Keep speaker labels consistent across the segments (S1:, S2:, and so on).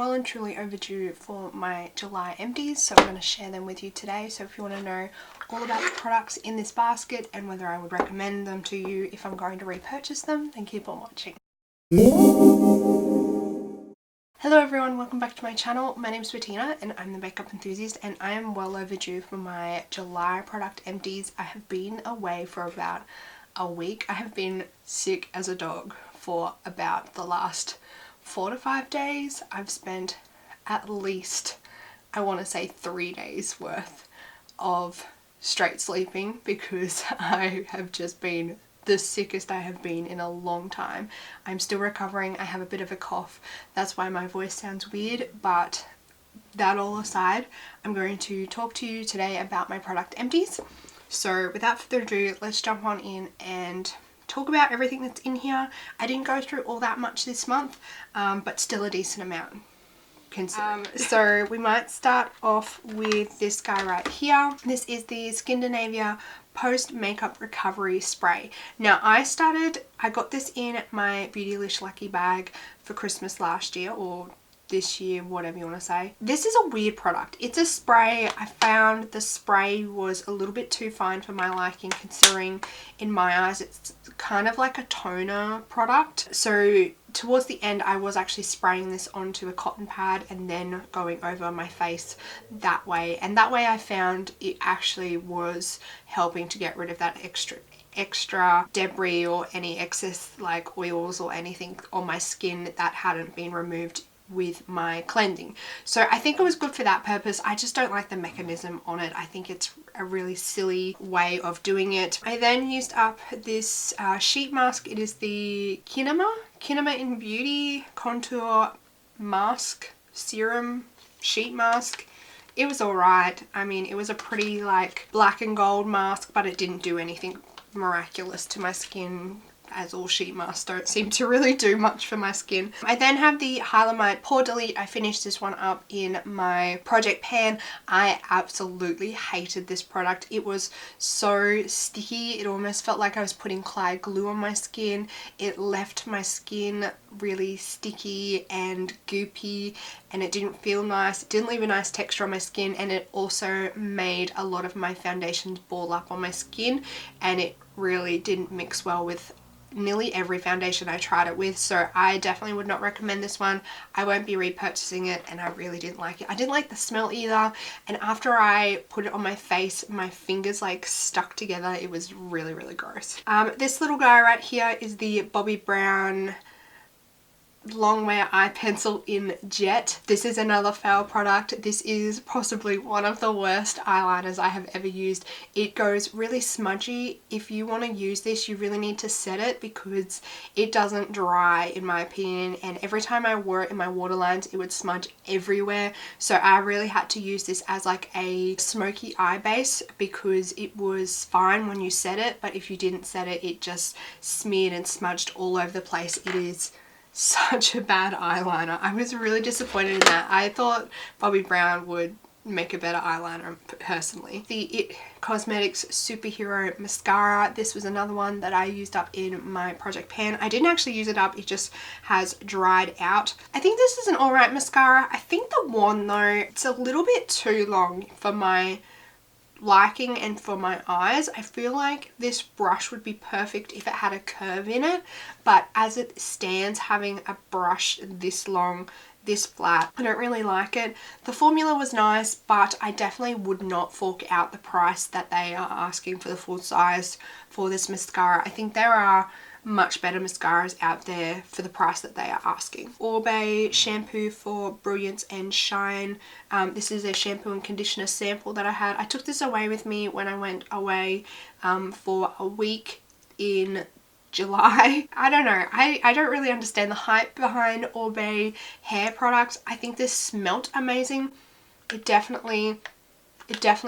S1: well and truly overdue for my July empties, so I'm going to share them with you today. So if you want to know all about the products in this basket and whether I would recommend them to you if I'm going to repurchase them, then keep on watching. Hello everyone, welcome back to my channel. My name is Bettina and I'm the makeup enthusiast, and I am well overdue for my July product empties. I have been away for about a week. I have been sick as a dog for about the last 4 to 5 days. I've spent at least, I want to say 3 days worth of straight sleeping because I have just been the sickest I have been in a long time. I'm still recovering. I have a bit of a cough. That's why my voice sounds weird, but that all aside, I'm going to talk to you today about my product empties. So without further ado, let's jump on in and talk about everything that's in here. I didn't go through all that much this month, but still a decent amount. So we might start off with this guy right here. This is the Skindinavia Post Makeup Recovery Spray. Now I got this in my Beautylish Lucky bag for Christmas last year, or this year, whatever you want to say. This is a weird product. It's a spray. I found the spray was a little bit too fine for my liking, considering in my eyes it's kind of like a toner product. So towards the end I was actually spraying this onto a cotton pad and then going over my face that way, and that way I found it actually was helping to get rid of that extra debris or any excess like oils or anything on my skin that hadn't been removed with my cleansing. So I think it was good for that purpose. I just don't like the mechanism on it. I think it's a really silly way of doing it. I then used up this sheet mask. It is the Kinema in Beauty Contour Mask Serum Sheet Mask. It was alright. I mean, it was a pretty like black and gold mask, but it didn't do anything miraculous to my skin, as all sheet masks don't seem to really do much for my skin. I then have the Hylamide Pore Delete. I finished this one up in my project pan. I absolutely hated this product. It was so sticky. It almost felt like I was putting Clyde glue on my skin. It left my skin really sticky and goopy, and it didn't feel nice. It didn't leave a nice texture on my skin, and it also made a lot of my foundations ball up on my skin, and it really didn't mix well with nearly every foundation I tried it with. So I definitely would not recommend this one. I won't be repurchasing it, and I really didn't like it. I didn't like the smell either, and after I put it on my face, my fingers like stuck together. It was really gross. This little guy right here is the Bobbi Brown Longwear Eye Pencil in Jet. This is another fail product. This is possibly one of the worst eyeliners I have ever used. It goes really smudgy. If you want to use this, you really need to set it because it doesn't dry, in my opinion, and every time I wore it in my waterlines it would smudge everywhere. So I really had to use this as like a smoky eye base because it was fine when you set it, but if you didn't set it, it just smeared and smudged all over the place. It is such a bad eyeliner. I was really disappointed in that. I thought Bobbi Brown would make a better eyeliner personally. The It Cosmetics Superhero Mascara. This was another one that I used up in my project pan. I didn't actually use it up, it just has dried out. I think this is an alright mascara. I think the wand though, it's a little bit too long for my liking and for my eyes. I feel like this brush would be perfect if it had a curve in it, but as it stands, having a brush this long, this flat, I don't really like it. The formula was nice, but I definitely would not fork out the price that they are asking for the full size for this mascara. I think there are much better mascaras out there for the price that they are asking. Oribe shampoo for brilliance and shine. This is a shampoo and conditioner sample that I had. I took this away with me when I went away for a week in July. I don't know. I don't really understand the hype behind Oribe hair products. I think this smelt amazing. It definitely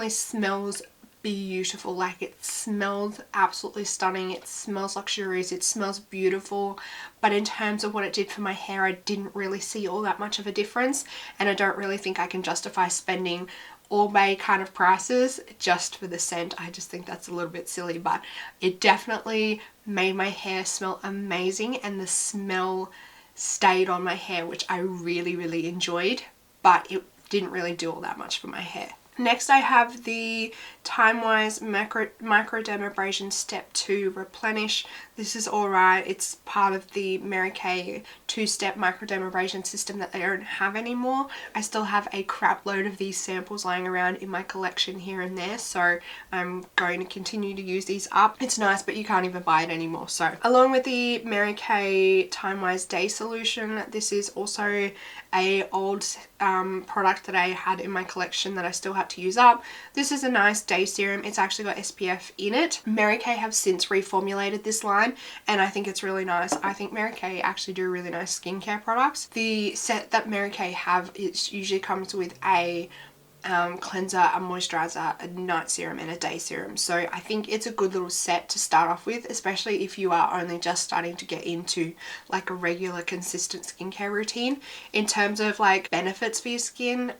S1: smells beautiful. Like, it smells absolutely stunning. It smells luxurious. It smells beautiful. But in terms of what it did for my hair, I didn't really see all that much of a difference, and I don't really think I can justify spending Oribe kind of prices just for the scent. I just think that's a little bit silly, but it definitely made my hair smell amazing, and the smell stayed on my hair, which I really enjoyed, but it didn't really do all that much for my hair. Next I have the Time-Wise Microdermabrasion Step 2 Replenish. This is alright. It's part of the Mary Kay 2-step microdermabrasion system that they don't have anymore. I still have a crap load of these samples lying around in my collection here and there, so I'm going to continue to use these up. It's nice, but you can't even buy it anymore. So along with the Mary Kay Time-Wise Day Solution, this is also a old product that I had in my collection that I still had to use up. This is a nice day serum. It's actually got SPF in it. Mary Kay have since reformulated this line and I think it's really nice. I think Mary Kay actually do really nice skincare products. The set that Mary Kay have, it usually comes with a cleanser, a moisturizer, a night serum and a day serum. So I think it's a good little set to start off with, especially if you are only just starting to get into like a regular consistent skincare routine. In terms of like benefits for your skin,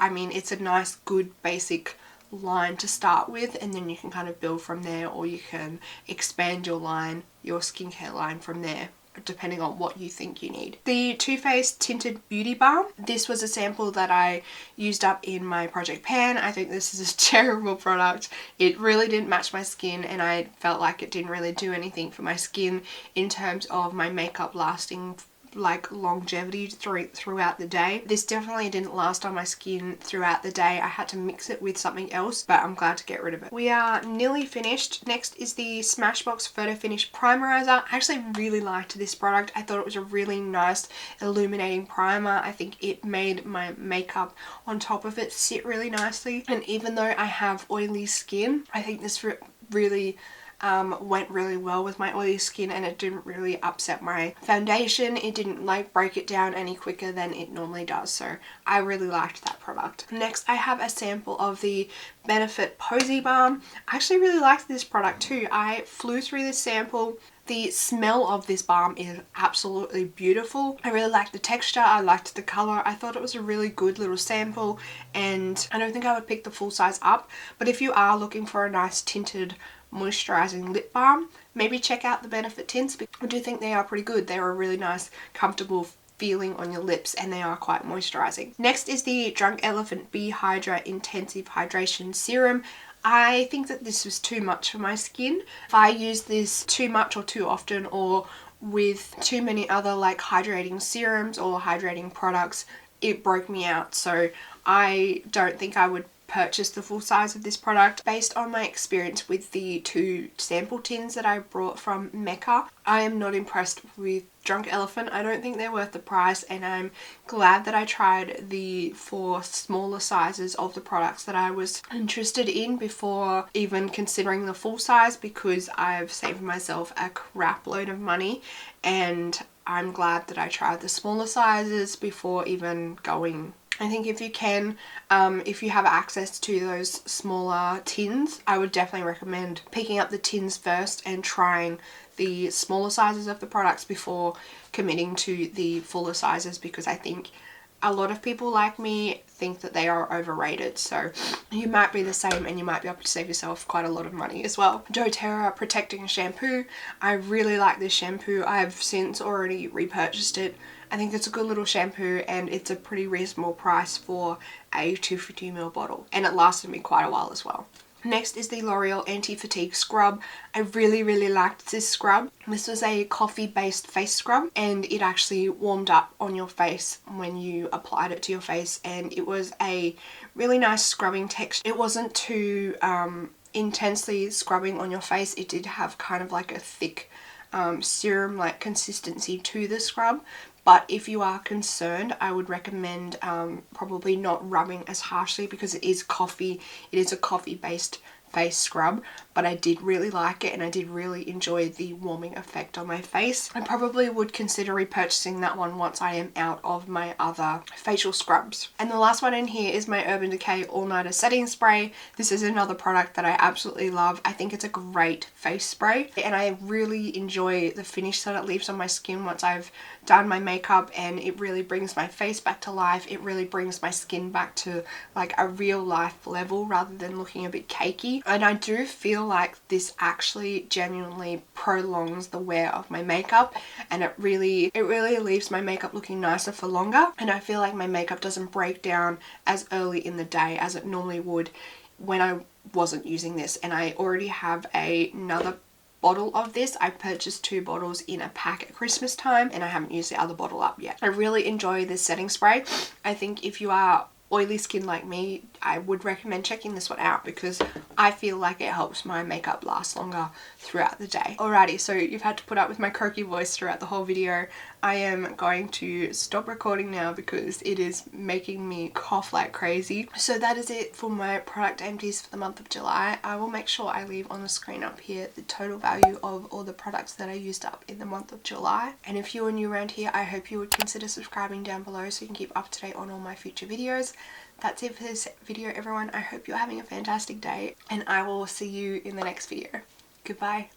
S1: I mean, it's a nice good basic line to start with, and then you can kind of build from there, or you can expand your skincare line from there, depending on what you think you need. The Too Faced Tinted Beauty Balm. This was a sample that I used up in my project pan. I think this is a terrible product. It really didn't match my skin and I felt like it didn't really do anything for my skin in terms of my makeup lasting like longevity throughout the day. This definitely didn't last on my skin throughout the day. I had to mix it with something else, but I'm glad to get rid of it. We are nearly finished. Next is the Smashbox Photofinish Primerizer. I actually really liked this product. I thought it was a really nice illuminating primer. I think it made my makeup on top of it sit really nicely, and even though I have oily skin, I think this really went really well with my oily skin, and it didn't really upset my foundation. It didn't like break it down any quicker than it normally does, so I really liked that product. Next I have a sample of the Benefit Posie Balm. I actually really liked this product too. I flew through this sample. The smell of this balm is absolutely beautiful. I really liked the texture, I liked the colour, I thought it was a really good little sample, and I don't think I would pick the full size up, but if you are looking for a nice tinted moisturizing lip balm, maybe check out the Benefit tints, because I do think they are pretty good. They're a really nice comfortable feeling on your lips and they are quite moisturizing. Next is the Drunk Elephant B-Hydra Intensive Hydration Serum. I think that this was too much for my skin. If I use this too much or too often, or with too many other like hydrating serums or hydrating products, it broke me out. So I don't think I would purchase the full size of this product. Based on my experience with the 2 sample tins that I brought from Mecca, I am not impressed with Drunk Elephant. I don't think they're worth the price, and I'm glad that I tried the 4 smaller sizes of the products that I was interested in before even considering the full size, because I've saved myself a crap load of money, and I'm glad that I tried the smaller sizes before even going. I think if you can, if you have access to those smaller tins, I would definitely recommend picking up the tins first and trying the smaller sizes of the products before committing to the fuller sizes, because I think a lot of people like me think that they are overrated. So you might be the same and you might be able to save yourself quite a lot of money as well. Doterra Protecting Shampoo. I really like this shampoo. I've since already repurchased it. I think it's a good little shampoo and it's a pretty reasonable price for a 250ml bottle, and it lasted me quite a while as well. Next is the L'Oreal Anti-Fatigue Scrub. I really liked this scrub. This was a coffee based face scrub, and it actually warmed up on your face when you applied it to your face, and it was a really nice scrubbing texture. It wasn't too intensely scrubbing on your face. It did have kind of like a thick serum like consistency to the scrub. But if you are concerned, I would recommend probably not rubbing as harshly, because it is coffee. It is a coffee based face scrub, but I did really like it and I did really enjoy the warming effect on my face. I probably would consider repurchasing that one once I am out of my other facial scrubs. And the last one in here is my Urban Decay All Nighter Setting Spray. This is another product that I absolutely love. I think it's a great face spray and I really enjoy the finish that it leaves on my skin once I've done my makeup, and it really brings my face back to life. It really brings my skin back to like a real life level rather than looking a bit cakey. sticky, and I do feel like this actually genuinely prolongs the wear of my makeup, and it really leaves my makeup looking nicer for longer, and I feel like my makeup doesn't break down as early in the day as it normally would when I wasn't using this. And I already have another bottle of this. I purchased 2 bottles in a pack at Christmas time, and I haven't used the other bottle up yet. I really enjoy this setting spray. I think if you are oily skin like me, I would recommend checking this one out because I feel like it helps my makeup last longer throughout the day. Alrighty, so you've had to put up with my croaky voice throughout the whole video. I am going to stop recording now because it is making me cough like crazy. So that is it for my product empties for the month of July. I will make sure I leave on the screen up here the total value of all the products that I used up in the month of July. And if you are new around here, I hope you would consider subscribing down below so you can keep up to date on all my future videos. That's it for this video, everyone. I hope you're having a fantastic day, and I will see you in the next video. Goodbye.